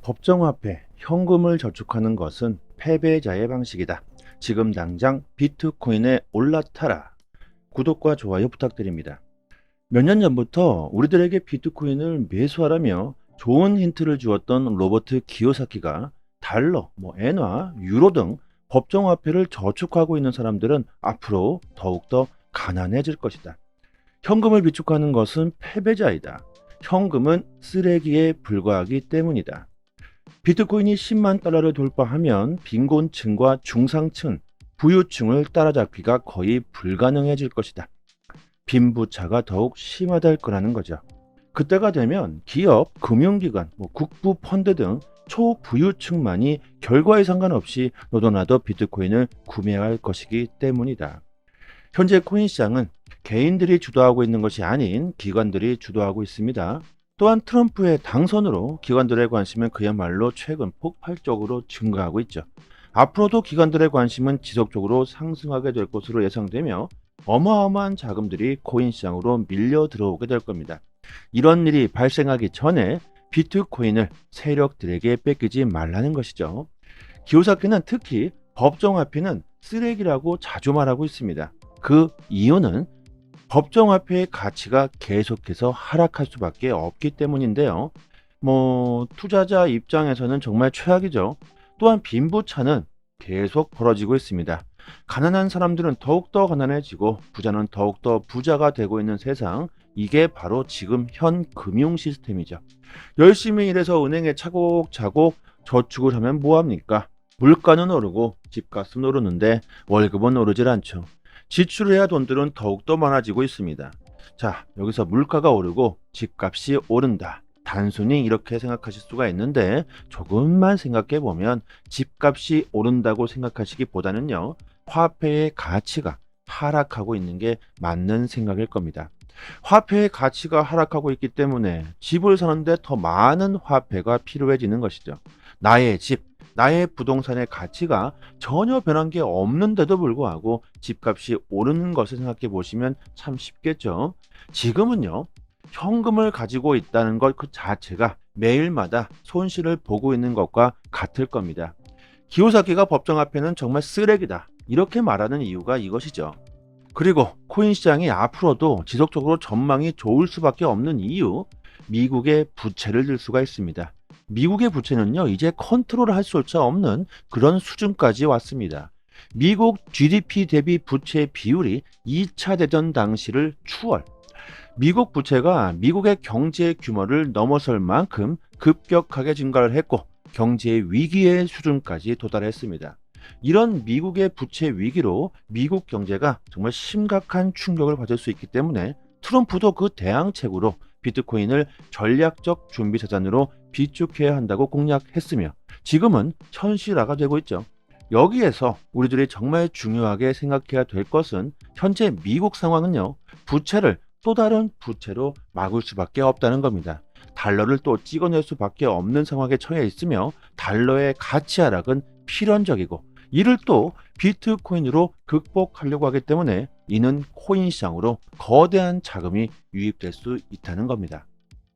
법정화폐, 현금을 저축하는 것은 패배자의 방식이다. 지금 당장 비트코인에 올라타라. 구독과 좋아요 부탁드립니다. 몇 년 전부터 우리들에게 비트코인을 매수하라며 좋은 힌트를 주었던 로버트 기요사키가 달러, 엔화, 유로 등 법정화폐를 저축하고 있는 사람들은 앞으로 더욱더 가난해질 것이다. 현금을 비축하는 것은 패배자이다. 현금은 쓰레기에 불과하기 때문이다. 비트코인이 10만 달러를 돌파하면 빈곤층과 중상층, 부유층을 따라잡기가 거의 불가능해질 것이다. 빈부차가 더욱 심화될 거라는 거죠. 그때가 되면 기업, 금융기관, 국부 펀드 등 초부유층만이 결과에 상관없이 너도나도 비트코인을 구매할 것이기 때문이다. 현재 코인 시장은 개인들이 주도하고 있는 것이 아닌 기관들이 주도하고 있습니다. 또한 트럼프의 당선으로 기관들의 관심은 그야말로 최근 폭발적으로 증가하고 있죠. 앞으로도 기관들의 관심은 지속적으로 상승하게 될 것으로 예상되며 어마어마한 자금들이 코인 시장으로 밀려 들어오게 될 겁니다. 이런 일이 발생하기 전에 비트코인을 세력들에게 뺏기지 말라는 것이죠. 기요사키는 특히 법정화폐는 쓰레기라고 자주 말하고 있습니다. 그 이유는 법정화폐의 가치가 계속해서 하락할 수밖에 없기 때문인데요. 투자자 입장에서는 정말 최악이죠. 또한 빈부차는 계속 벌어지고 있습니다. 가난한 사람들은 더욱더 가난해지고 부자는 더욱더 부자가 되고 있는 세상, 이게 바로 지금 현 금융 시스템이죠. 열심히 일해서 은행에 차곡차곡 저축을 하면 뭐합니까? 물가는 오르고 집값은 오르는데 월급은 오르질 않죠. 지출해야 돈들은 더욱더 많아지고 있습니다. 자, 여기서 물가가 오르고 집값이 오른다. 단순히 이렇게 생각하실 수가 있는데 조금만 생각해 보면 집값이 오른다고 생각하시기보다는요, 화폐의 가치가 하락하고 있는 게 맞는 생각일 겁니다. 화폐의 가치가 하락하고 있기 때문에 집을 사는데 더 많은 화폐가 필요해지는 것이죠. 나의 집, 나의 부동산의 가치가 전혀 변한 게 없는데도 불구하고 집값이 오르는 것을 생각해 보시면 참 쉽겠죠. 지금은요, 현금을 가지고 있다는 것 그 자체가 매일마다 손실을 보고 있는 것과 같을 겁니다. 기요사키가 법정화폐는 정말 쓰레기다, 이렇게 말하는 이유가 이것이죠. 그리고 코인 시장이 앞으로도 지속적으로 전망이 좋을 수밖에 없는 이유, 미국의 부채를 들 수가 있습니다. 미국의 부채는요, 이제 컨트롤할 수조차 없는 그런 수준까지 왔습니다. 미국 GDP 대비 부채 비율이 2차 대전 당시를 추월, 미국 부채가 미국의 경제 규모를 넘어설 만큼 급격하게 증가를 했고 경제 위기의 수준까지 도달했습니다. 이런 미국의 부채 위기로 미국 경제가 정말 심각한 충격을 받을 수 있기 때문에 트럼프도 그 대항책으로 비트코인을 전략적 준비 자산으로 비축해야 한다고 공약했으며 지금은 현실화가 되고 있죠. 여기에서 우리들이 정말 중요하게 생각해야 될 것은 현재 미국 상황은요, 부채를 또 다른 부채로 막을 수밖에 없다는 겁니다. 달러를 또 찍어낼 수밖에 없는 상황에 처해 있으며 달러의 가치 하락은 필연적이고 이를 또 비트코인으로 극복하려고 하기 때문에 이는 코인 시장으로 거대한 자금이 유입될 수 있다는 겁니다.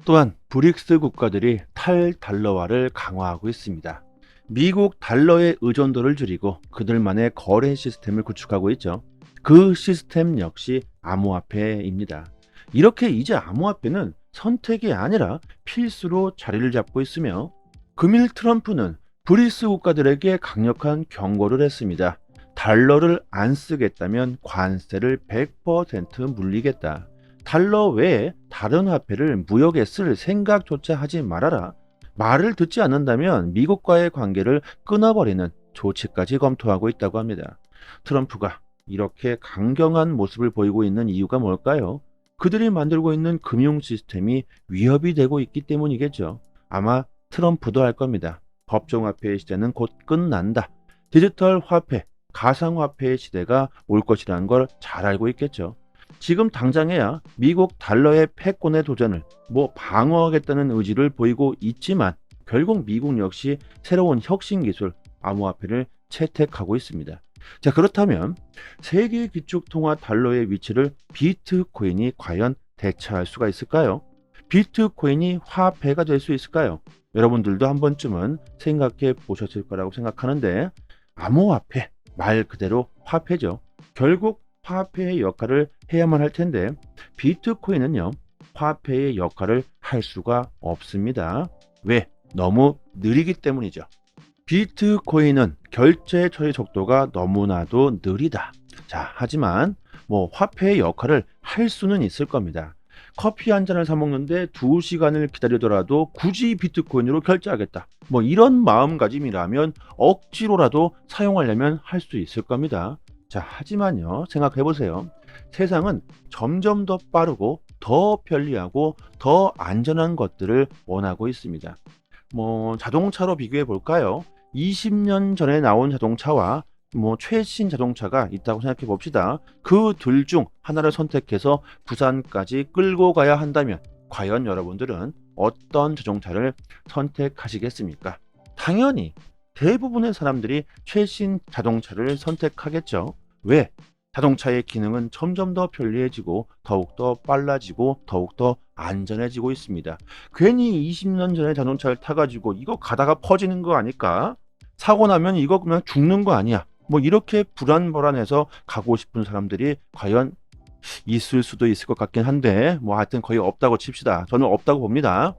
또한 브릭스 국가들이 탈달러화를 강화하고 있습니다. 미국 달러의 의존도를 줄이고 그들만의 거래 시스템을 구축하고 있죠. 그 시스템 역시 암호화폐입니다. 이렇게 이제 암호화폐는 선택이 아니라 필수로 자리를 잡고 있으며 금일 트럼프는 브릭스 국가들에게 강력한 경고를 했습니다. 달러를 안 쓰겠다면 관세를 100% 물리겠다. 달러 외에 다른 화폐를 무역에 쓸 생각조차 하지 말아라. 말을 듣지 않는다면 미국과의 관계를 끊어버리는 조치까지 검토하고 있다고 합니다. 트럼프가 이렇게 강경한 모습을 보이고 있는 이유가 뭘까요? 그들이 만들고 있는 금융 시스템이 위협이 되고 있기 때문이겠죠. 아마 트럼프도 알 겁니다. 법정화폐의 시대는 곧 끝난다. 디지털 화폐, 가상화폐의 시대가 올 것이라는 걸 잘 알고 있겠죠. 지금 당장에야 미국 달러의 패권의 도전을 방어하겠다는 의지를 보이고 있지만 결국 미국 역시 새로운 혁신 기술, 암호화폐를 채택하고 있습니다. 자, 그렇다면 세계 기축통화 달러의 위치를 비트코인이 과연 대체할 수가 있을까요? 비트코인이 화폐가 될 수 있을까요? 여러분들도 한 번쯤은 생각해 보셨을 거라고 생각하는데, 암호화폐, 말 그대로 화폐죠. 결국 화폐의 역할을 해야만 할 텐데, 비트코인은요, 화폐의 역할을 할 수가 없습니다. 왜? 너무 느리기 때문이죠. 비트코인은 결제 처리 속도가 너무나도 느리다. 자, 하지만 화폐의 역할을 할 수는 있을 겁니다. 커피 한 잔을 사 먹는데 2시간을 기다리더라도 굳이 비트코인으로 결제하겠다. 이런 마음가짐이라면 억지로라도 사용하려면 할 수 있을 겁니다. 자, 하지만요, 생각해 보세요. 세상은 점점 더 빠르고 더 편리하고 더 안전한 것들을 원하고 있습니다. 자동차로 비교해 볼까요? 20년 전에 나온 자동차와 최신 자동차가 있다고 생각해 봅시다. 그 둘 중 하나를 선택해서 부산까지 끌고 가야 한다면 과연 여러분들은 어떤 자동차를 선택하시겠습니까? 당연히 대부분의 사람들이 최신 자동차를 선택하겠죠. 왜? 자동차의 기능은 점점 더 편리해지고 더욱더 빨라지고 더욱더 안전해지고 있습니다. 괜히 20년 전에 자동차를 타가지고 이거 가다가 퍼지는 거 아닐까? 사고 나면 이거 그냥 죽는 거 아니야? 이렇게 불안불안해서 가고 싶은 사람들이 과연 있을 수도 있을 것 같긴 한데, 하여튼 거의 없다고 칩시다. 저는 없다고 봅니다.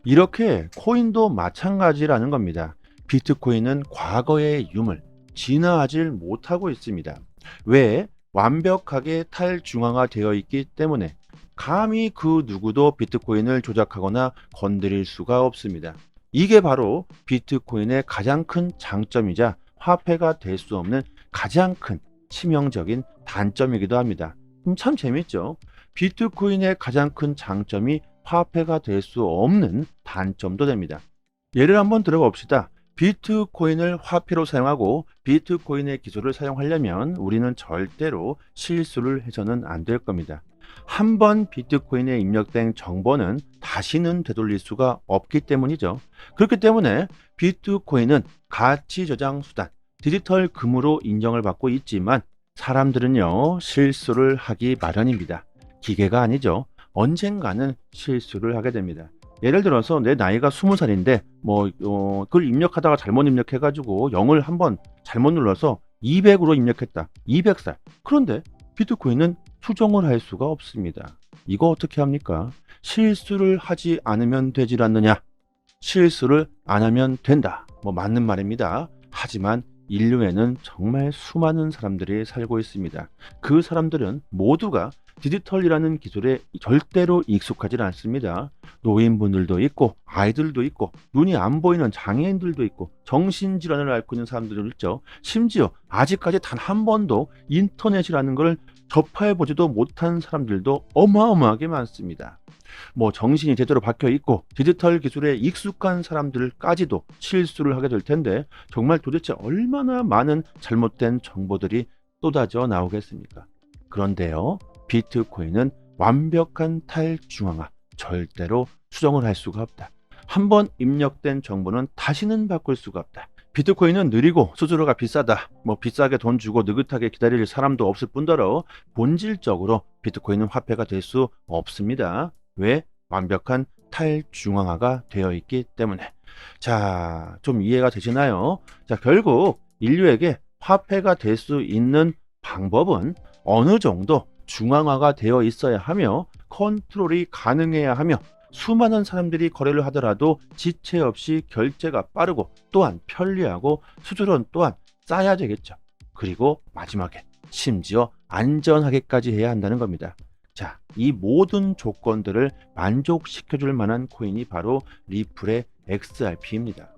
이렇게 코인도 마찬가지라는 겁니다. 비트코인은 과거의 유물, 진화하지 못하고 있습니다. 왜? 완벽하게 탈중앙화되어 있기 때문에 감히 그 누구도 비트코인을 조작하거나 건드릴 수가 없습니다. 이게 바로 비트코인의 가장 큰 장점이자 화폐가 될 수 없는 가장 큰 치명적인 단점이기도 합니다. 참 재밌죠? 비트코인의 가장 큰 장점이 화폐가 될 수 없는 단점도 됩니다. 예를 한번 들어봅시다. 비트코인을 화폐로 사용하고 비트코인의 기술을 사용하려면 우리는 절대로 실수를 해서는 안 될 겁니다. 한번 비트코인에 입력된 정보는 다시는 되돌릴 수가 없기 때문이죠. 그렇기 때문에 비트코인은 가치 저장 수단, 디지털 금으로 인정을 받고 있지만 사람들은요, 실수를 하기 마련입니다. 기계가 아니죠. 언젠가는 실수를 하게 됩니다. 예를 들어서 내 나이가 20살인데 그걸 입력하다가 잘못 입력해가지고 0을 한번 잘못 눌러서 200으로 입력했다. 200살. 그런데 비트코인은 수정을 할 수가 없습니다. 이거 어떻게 합니까? 실수를 하지 않으면 되질 않느냐? 실수를 안 하면 된다. 맞는 말입니다. 하지만 인류에는 정말 수많은 사람들이 살고 있습니다. 그 사람들은 모두가 디지털이라는 기술에 절대로 익숙하지 않습니다. 노인분들도 있고 아이들도 있고 눈이 안 보이는 장애인들도 있고 정신질환을 앓고 있는 사람들도 있죠. 심지어 아직까지 단 한 번도 인터넷이라는 걸 접해보지도 못한 사람들도 어마어마하게 많습니다. 정신이 제대로 박혀 있고 디지털 기술에 익숙한 사람들까지도 실수를 하게 될 텐데 정말 도대체 얼마나 많은 잘못된 정보들이 쏟아져 나오겠습니까? 그런데요, 비트코인은 완벽한 탈중앙화, 절대로 수정을 할 수가 없다. 한번 입력된 정보는 다시는 바꿀 수가 없다. 비트코인은 느리고 수수료가 비싸다. 비싸게 돈 주고 느긋하게 기다릴 사람도 없을 뿐더러 본질적으로 비트코인은 화폐가 될 수 없습니다. 왜? 완벽한 탈중앙화가 되어 있기 때문에. 자, 좀 이해가 되시나요? 자, 결국 인류에게 화폐가 될 수 있는 방법은 어느 정도 중앙화가 되어 있어야 하며 컨트롤이 가능해야 하며 수많은 사람들이 거래를 하더라도 지체 없이 결제가 빠르고 또한 편리하고 수수료는 또한 싸야 되겠죠. 그리고 마지막에 심지어 안전하게까지 해야 한다는 겁니다. 자, 이 모든 조건들을 만족시켜줄 만한 코인이 바로 리플의 XRP입니다.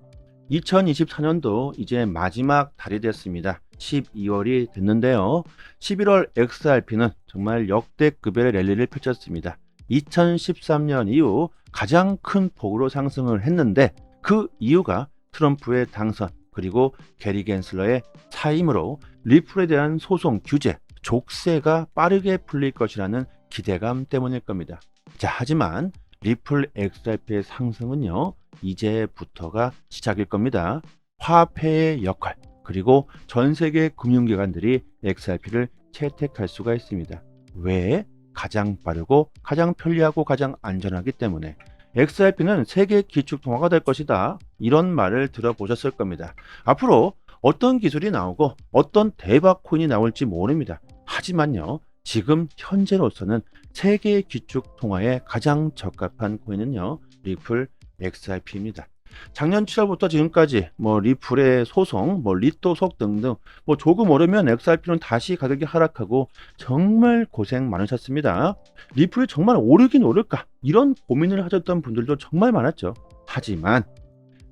2024년도 이제 마지막 달이 됐습니다. 12월이 됐는데요. 11월 XRP는 정말 역대급의 랠리를 펼쳤습니다. 2013년 이후 가장 큰 폭으로 상승을 했는데 그 이유가 트럼프의 당선 그리고 게리 겐슬러의 사임으로 리플에 대한 소송 규제, 족쇄가 빠르게 풀릴 것이라는 기대감 때문일 겁니다. 자, 하지만 리플 XRP의 상승은요, 이제부터가 시작일 겁니다. 화폐의 역할, 그리고 전 세계 금융기관들이 XRP를 채택할 수가 있습니다. 왜? 가장 빠르고 가장 편리하고 가장 안전하기 때문에 XRP는 세계 기축통화가 될 것이다. 이런 말을 들어보셨을 겁니다. 앞으로 어떤 기술이 나오고 어떤 대박 코인이 나올지 모릅니다. 하지만요, 지금 현재로서는 세계 기축통화에 가장 적합한 코인은요, 리플 XRP입니다. 작년 7월부터 지금까지 리플의 소송, 리토속 등등 조금 오르면 XRP는 다시 가격이 하락하고 정말 고생 많으셨습니다. 리플이 정말 오르긴 오를까? 이런 고민을 하셨던 분들도 정말 많았죠. 하지만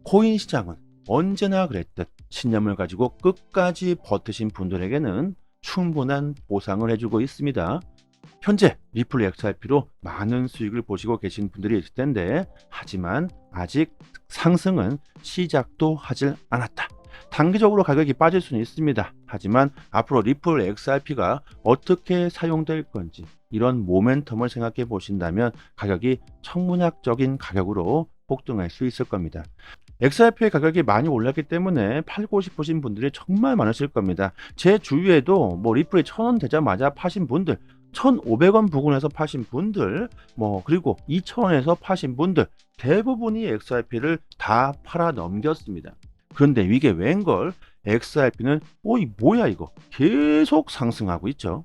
코인 시장은 언제나 그랬듯 신념을 가지고 끝까지 버티신 분들에게는 충분한 보상을 해주고 있습니다. 현재 리플 XRP로 많은 수익을 보시고 계신 분들이 있을 텐데, 하지만 아직 상승은 시작도 하질 않았다. 단기적으로 가격이 빠질 수는 있습니다. 하지만 앞으로 리플 XRP가 어떻게 사용될 건지 이런 모멘텀을 생각해 보신다면 가격이 천문학적인 가격으로 폭등할 수 있을 겁니다. XRP의 가격이 많이 올랐기 때문에 팔고 싶으신 분들이 정말 많으실 겁니다. 제 주위에도 리플이 1,000원 되자마자 파신 분들, 1,500원 부근에서 파신 분들, 그리고 2,000원에서 파신 분들, 대부분이 XRP를 다 팔아 넘겼습니다. 그런데 이게 웬걸? XRP는 이 뭐야 이거? 계속 상승하고 있죠.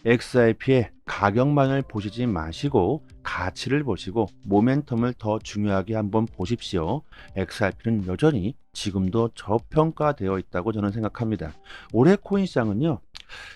XRP의 가격만을 보시지 마시고 가치를 보시고 모멘텀을 더 중요하게 한번 보십시오. XRP는 여전히 지금도 저평가되어 있다고 저는 생각합니다. 올해 코인 시장은요,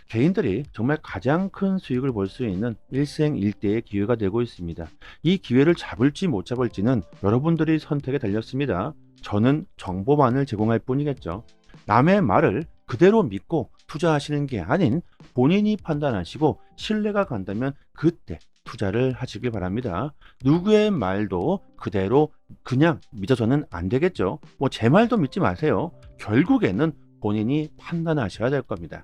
개인들이 정말 가장 큰 수익을 볼 수 있는 일생일대의 기회가 되고 있습니다. 이 기회를 잡을지 못 잡을지는 여러분들이 선택에 달렸습니다. 저는 정보만을 제공할 뿐이겠죠. 남의 말을 그대로 믿고 투자하시는 게 아닌 본인이 판단하시고 신뢰가 간다면 그때 투자를 하시길 바랍니다. 누구의 말도 그대로 그냥 믿어서는 안 되겠죠. 제 말도 믿지 마세요. 결국에는 본인이 판단하셔야 될 겁니다.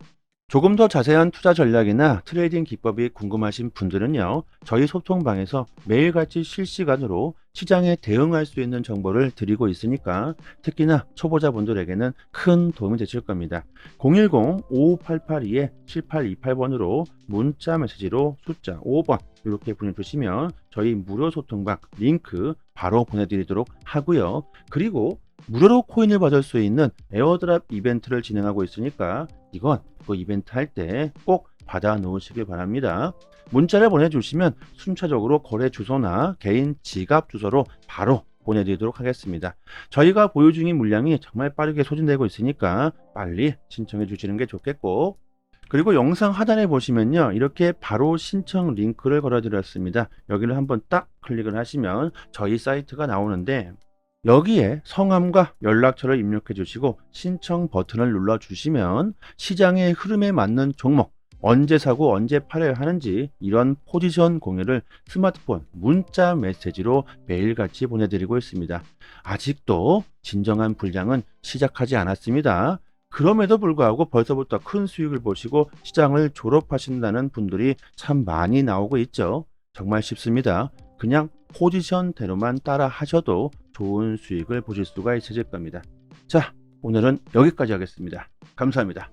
조금 더 자세한 투자 전략이나 트레이딩 기법이 궁금하신 분들은요, 저희 소통방에서 매일같이 실시간으로 시장에 대응할 수 있는 정보를 드리고 있으니까 특히나 초보자분들에게는 큰 도움이 되실 겁니다. 010-5588-7828번으로 문자 메시지로 숫자 5번 이렇게 보내주시면 저희 무료 소통방 링크 바로 보내드리도록 하고요. 그리고 무료로 코인을 받을 수 있는 에어드랍 이벤트를 진행하고 있으니까 이건 그 이벤트 할 때 꼭 받아 놓으시길 바랍니다. 문자를 보내주시면 순차적으로 거래 주소나 개인 지갑 주소로 바로 보내드리도록 하겠습니다. 저희가 보유 중인 물량이 정말 빠르게 소진되고 있으니까 빨리 신청해 주시는 게 좋겠고, 그리고 영상 하단에 보시면요, 이렇게 바로 신청 링크를 걸어 드렸습니다. 여기를 한번 딱 클릭을 하시면 저희 사이트가 나오는데, 여기에 성함과 연락처를 입력해 주시고 신청 버튼을 눌러 주시면 시장의 흐름에 맞는 종목, 언제 사고 언제 팔아야 하는지 이런 포지션 공유를 스마트폰 문자 메시지로 매일같이 보내드리고 있습니다. 아직도 진정한 불장은 시작하지 않았습니다. 그럼에도 불구하고 벌써부터 큰 수익을 보시고 시장을 졸업하신다는 분들이 참 많이 나오고 있죠. 정말 쉽습니다. 그냥 포지션대로만 따라 하셔도 좋은 수익을 보실 수가 있으실 겁니다. 자, 오늘은 여기까지 하겠습니다. 감사합니다.